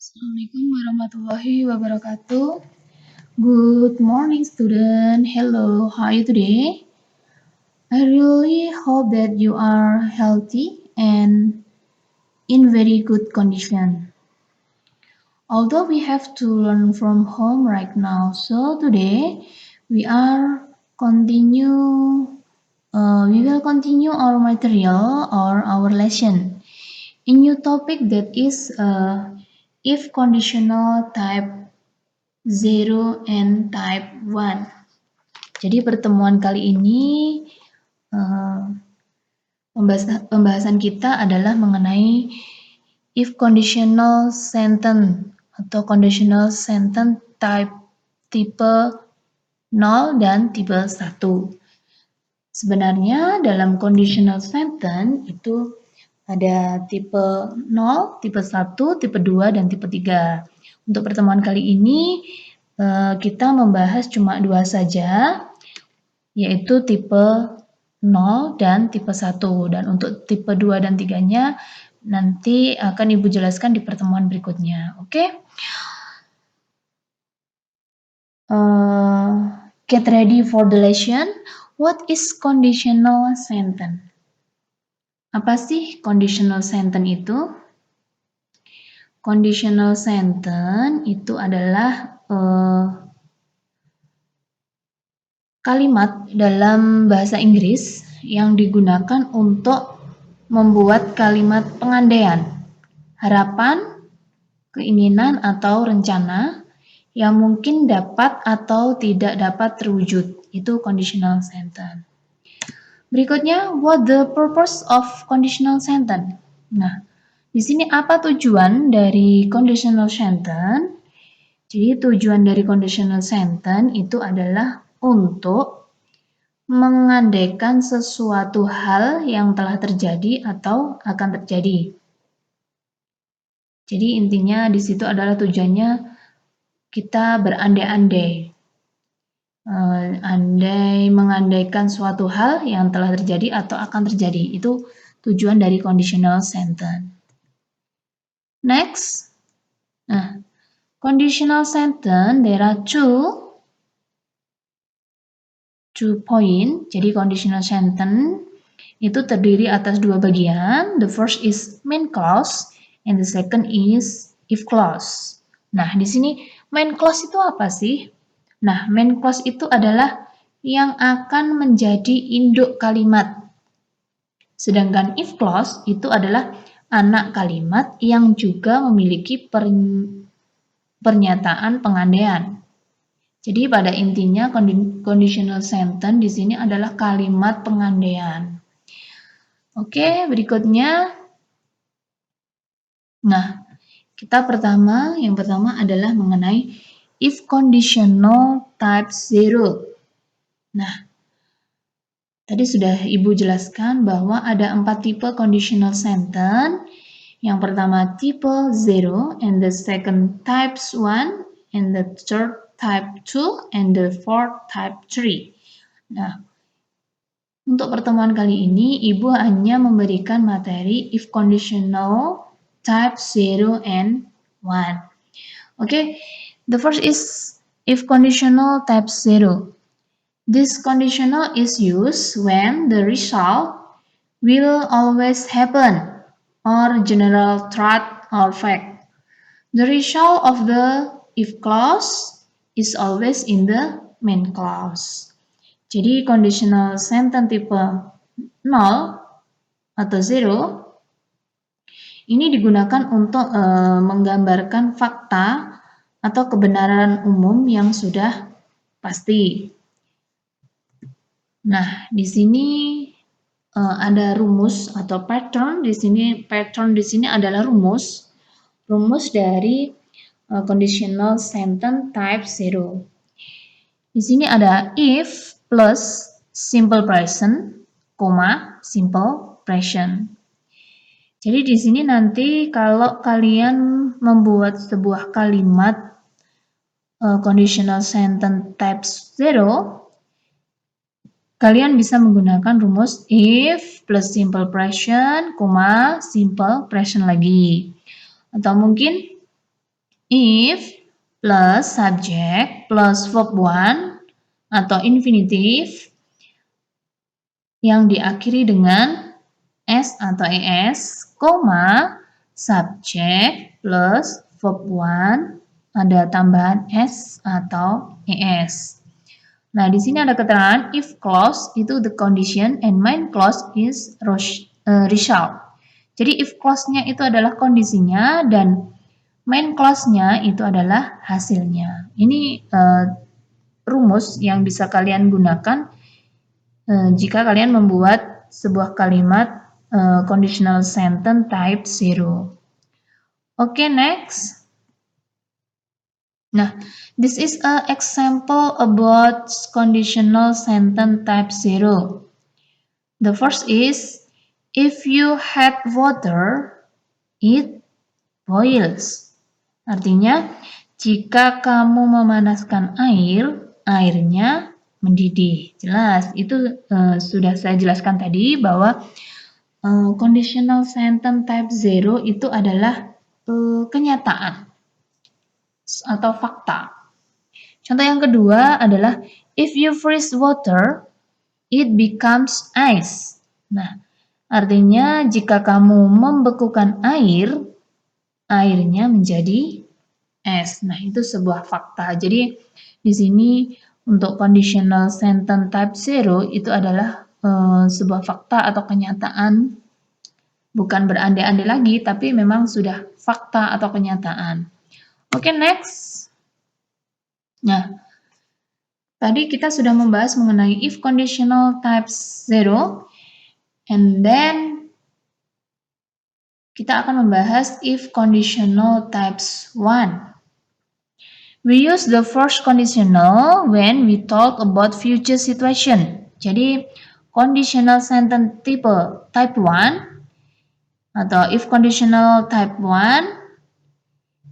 Assalamualaikum warahmatullahi wabarakatuh. Good morning, student. Hello, how are you today? I really hope that you are healthy and in very good condition. Although we have to learn from home right now, so today we are continue. We will continue our material or our lesson. A new topic that is if conditional type 0 and type 1. Jadi pertemuan kali ini eh, pembahasan kita adalah mengenai if conditional sentence atau conditional sentence type tipe 0 dan tipe 1. Sebenarnya dalam conditional sentence itu ada tipe 0, tipe 1, tipe 2, dan tipe 3. Untuk pertemuan kali ini kita membahas cuma 2 saja, yaitu tipe 0 dan tipe 1. Dan untuk tipe 2 dan 3-nya nanti akan Ibu jelaskan di pertemuan berikutnya. Oke? Get ready for the lesson. What is conditional sentence? Apa sih conditional sentence itu? Conditional sentence itu adalah kalimat dalam bahasa Inggris yang digunakan untuk membuat kalimat pengandaian, harapan, keinginan atau rencana yang mungkin dapat atau tidak dapat terwujud. Itu conditional sentence. Berikutnya, what the purpose of conditional sentence? Nah, di sini apa tujuan dari conditional sentence? Jadi tujuan dari conditional sentence itu adalah untuk mengandaikan sesuatu hal yang telah terjadi atau akan terjadi. Jadi intinya di situ adalah tujuannya kita berandai-andai. Mengandaikan suatu hal yang telah terjadi atau akan terjadi. Itu tujuan dari conditional sentence. Next. Nah, conditional sentence there are two point. Jadi conditional sentence itu terdiri atas dua bagian. The first is main clause and the second is if clause. Nah, di sini main clause itu apa sih? Nah, main clause itu adalah yang akan menjadi induk kalimat. Sedangkan if clause itu adalah anak kalimat yang juga memiliki pernyataan pengandaian. Jadi pada intinya conditional sentence di sini adalah kalimat pengandaian. Oke, berikutnya. Nah, yang pertama adalah mengenai if conditional type 0. Nah, tadi sudah Ibu jelaskan bahwa ada 4 tipe conditional sentence. Yang pertama tipe 0, and the second type 1, and the third type 2, and the fourth type 3. Nah, untuk pertemuan kali ini, Ibu hanya memberikan materi if conditional type 0 and 1. Okay, the first is if conditional type 0. This conditional is used when the result will always happen or general truth or fact. The result of the if clause is always in the main clause. Jadi conditional sentence tipe 0 atau 0 ini digunakan untuk menggambarkan fakta atau kebenaran umum yang sudah pasti. Nah, di sini ada rumus atau pattern. Di sini adalah rumus dari conditional sentence type 0. Di sini ada if plus simple present, simple present. Jadi di sini nanti kalau kalian membuat sebuah kalimat conditional sentence type 0, kalian bisa menggunakan rumus if plus simple present, simple present lagi. Atau mungkin if plus subject plus verb 1 atau infinitive yang diakhiri dengan s atau es, koma, subjek plus verb 1 ada tambahan s atau es. Nah, di sini ada keterangan if clause itu the condition and main clause is result. Jadi if clause-nya itu adalah kondisinya dan main clause-nya itu adalah hasilnya. Ini rumus yang bisa kalian gunakan jika kalian membuat sebuah kalimat conditional sentence type 0. Oke, next. Nah, this is an example about conditional sentence type 0. The first is, if you had water, it boils. Artinya, jika kamu memanaskan air, airnya mendidih. Jelas, itu sudah saya jelaskan tadi bahwa conditional sentence type 0 itu adalah kenyataan atau fakta. Contoh yang kedua adalah if you freeze water, it becomes ice. Nah, artinya jika kamu membekukan air, airnya menjadi es. Nah, itu sebuah fakta. Jadi di sini untuk conditional sentence type 0 itu adalah sebuah fakta atau kenyataan, bukan berandai-andai lagi, tapi memang sudah fakta atau kenyataan. Oke, next. Nah, tadi kita sudah membahas mengenai if conditional type 0, and then kita akan membahas if conditional types 1. We use the first conditional when we talk about future situation. Jadi, conditional sentence type 1 atau if conditional type 1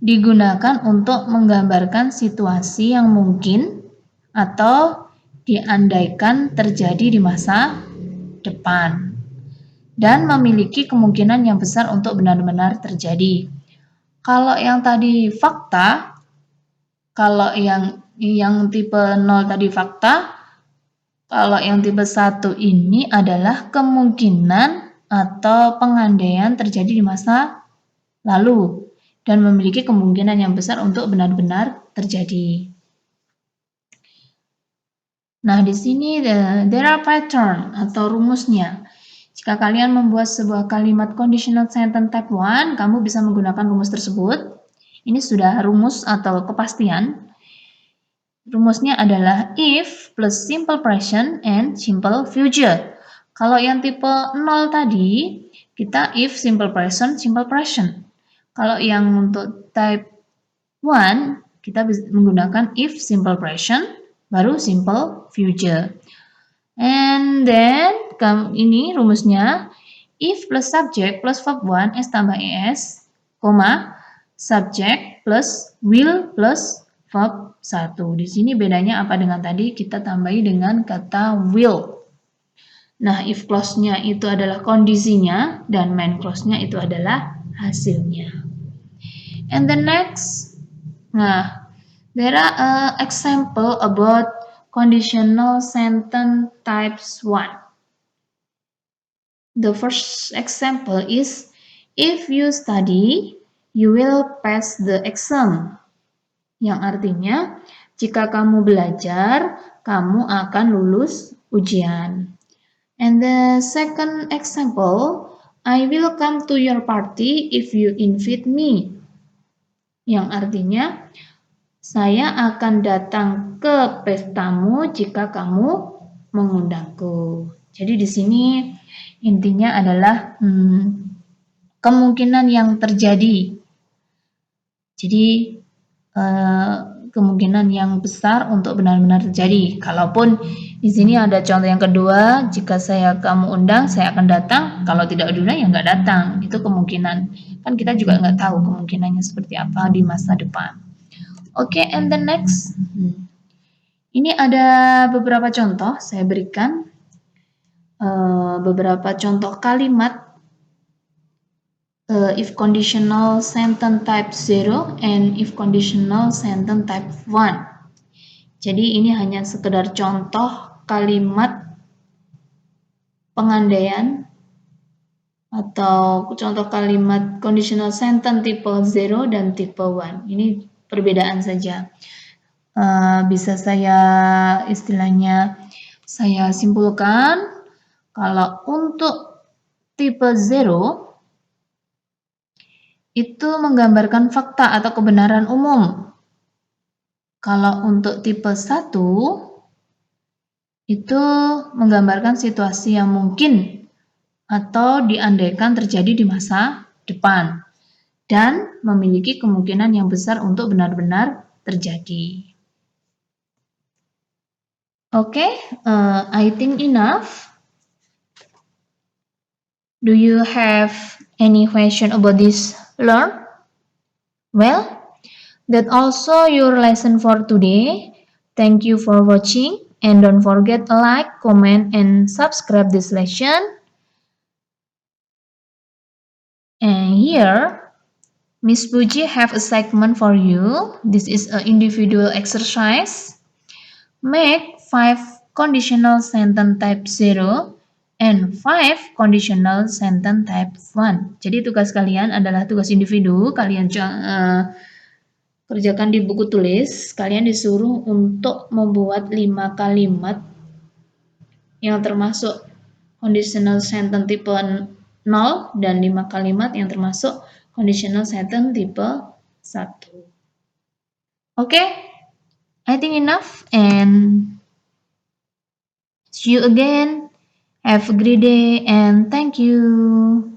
digunakan untuk menggambarkan situasi yang mungkin atau diandaikan terjadi di masa depan dan memiliki kemungkinan yang besar untuk benar-benar terjadi. Kalau yang tadi fakta, kalau yang tipe 0 tadi fakta, kalau yang tipe 1 ini adalah kemungkinan atau pengandaian terjadi di masa lalu dan memiliki kemungkinan yang besar untuk benar-benar terjadi. Nah, di sini there are pattern atau rumusnya. Jika kalian membuat sebuah kalimat conditional sentence type 1, kamu bisa menggunakan rumus tersebut. Ini sudah rumus atau kepastian. Rumusnya adalah if plus simple present and simple future. Kalau yang tipe 0 tadi, kita if simple present, simple present. Kalau yang untuk type 1, kita bisa menggunakan if simple present, baru simple future. And then, ini rumusnya, if plus subject plus verb 1, s tambah es, koma, subject plus will plus verb 1. Di sini bedanya apa dengan tadi? Kita tambahi dengan kata will. Nah, if clause-nya itu adalah kondisinya, dan main clause-nya itu adalah hasilnya. And the next, nah, there are example about conditional sentence types 1. The first example is, if you study, you will pass the exam. Yang artinya, jika kamu belajar, kamu akan lulus ujian. And the second example, I will come to your party if you invite me. Yang artinya, saya akan datang ke pestamu jika kamu mengundangku. Jadi di sini intinya adalah kemungkinan yang terjadi. Jadi kemungkinan yang besar untuk benar-benar terjadi. Kalaupun di sini ada contoh yang kedua, jika kamu undang, saya akan datang. Kalau tidak diundang, ya nggak datang. Itu kemungkinan. Kan kita juga nggak tahu kemungkinannya seperti apa di masa depan. Oke, and the next. Ini ada beberapa contoh, saya berikan beberapa contoh kalimat if conditional sentence type 0 and if conditional sentence type 1. Jadi ini hanya sekedar contoh kalimat pengandaian atau contoh kalimat conditional sentence tipe 0 dan tipe 1. Ini perbedaan saja. Bisa saya istilahnya saya simpulkan kalau untuk tipe 0 itu menggambarkan fakta atau kebenaran umum. Kalau untuk tipe 1 itu menggambarkan situasi yang mungkin atau diandaikan terjadi di masa depan dan memiliki kemungkinan yang besar untuk benar-benar terjadi. Okay, I think enough. Do you have any question about this learn? Well, that also your lesson for today. Thank you for watching and don't forget to like, comment, and subscribe this lesson. And here, Miss Puji have a segment for you. This is an individual exercise. Make 5 conditional sentence type 0 and 5 conditional sentence type 1. Jadi tugas kalian adalah tugas individu, kalian kerjakan di buku tulis, kalian disuruh untuk membuat 5 kalimat yang termasuk conditional sentence tipe 0 dan 5 kalimat yang termasuk conditional sentence tipe 1. Okay, I think enough and see you again. Have a great day and thank you.